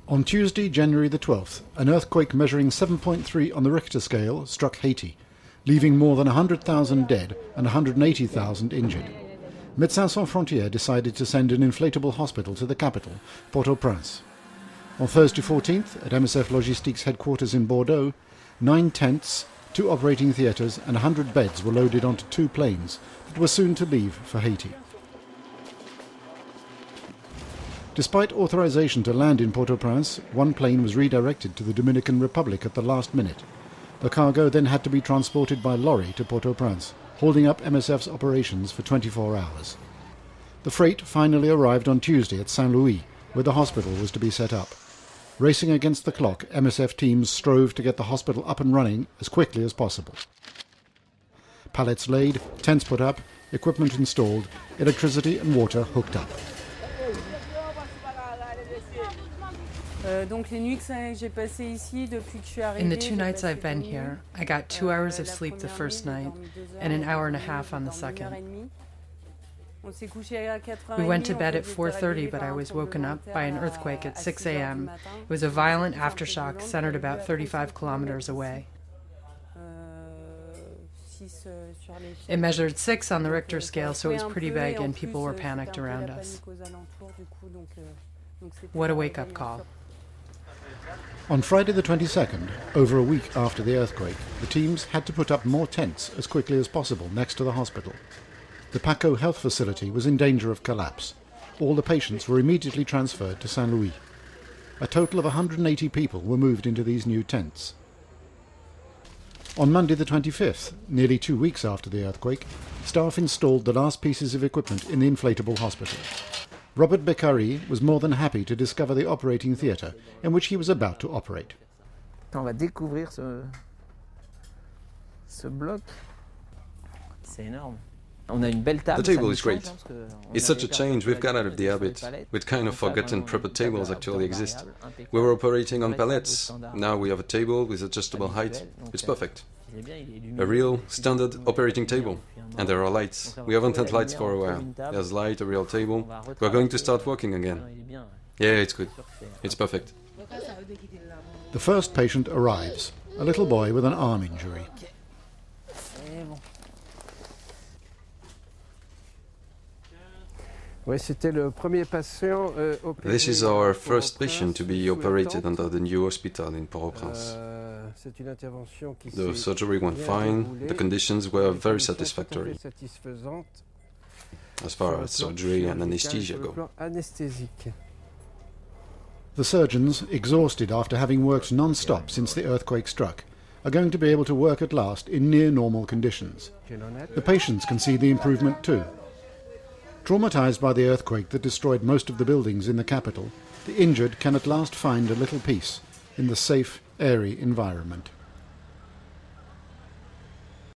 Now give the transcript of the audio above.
On Tuesday, January the 12th, an earthquake measuring 7.3 on the Richter scale struck Haiti, leaving more than 100,000 dead and 180,000 injured. Médecins Sans Frontières decided to send an inflatable hospital to the capital, Port-au-Prince. On Thursday 14th, at MSF Logistics headquarters in Bordeaux, 9 tents, 2 operating theatres and 100 beds were loaded onto 2 planes that were soon to leave for Haiti. Despite authorization to land in Port-au-Prince, 1 plane was redirected to the Dominican Republic at the last minute. The cargo then had to be transported by lorry to Port-au-Prince, holding up MSF's operations for 24 hours. The freight finally arrived on Tuesday at Saint-Louis, where the hospital was to be set up. Racing against the clock, MSF teams strove to get the hospital up and running as quickly as possible. Pallets laid, tents put up, equipment installed, electricity and water hooked up. In the 2 nights I've been here, I got 2 hours of sleep the first night and an hour and a half on the second. We went to bed at 4:30, but I was woken up by an earthquake at 6 a.m. It was a violent aftershock centered about 35 kilometers away. It measured 6 on the Richter scale, so it was pretty big and people were panicked around us. What a wake-up call. On Friday the 22nd, over a week after the earthquake, the teams had to put up more tents as quickly as possible next to the hospital. The Paco health facility was in danger of collapse. All the patients were immediately transferred to Saint-Louis. A total of 180 people were moved into these new tents. On Monday the 25th, nearly 2 weeks after the earthquake, staff installed the last pieces of equipment in the inflatable hospital. Robert Beccari was more than happy to discover the operating theatre in which he was about to operate. On va découvrir ce bloc. C'est énorme. The table is great. It's such a change. We've got out of the habit. We'd kind of forgotten proper tables actually exist. We were operating on pallets. Now we have a table with adjustable height. It's perfect. A real standard operating table. And there are lights. We haven't had lights for a while. There's light, a real table. We're going to start working again. Yeah, it's good. It's perfect. The first patient arrives, a little boy with an arm injury. This is our first patient to be operated under the new hospital in Port-au-Prince. The surgery went fine, the conditions were very satisfactory as far as surgery and anesthesia go. The surgeons, exhausted after having worked non-stop since the earthquake struck, are going to be able to work at last in near-normal conditions. The patients can see the improvement too. Traumatized by the earthquake that destroyed most of the buildings in the capital, the injured can at last find a little peace in the safe, airy environment.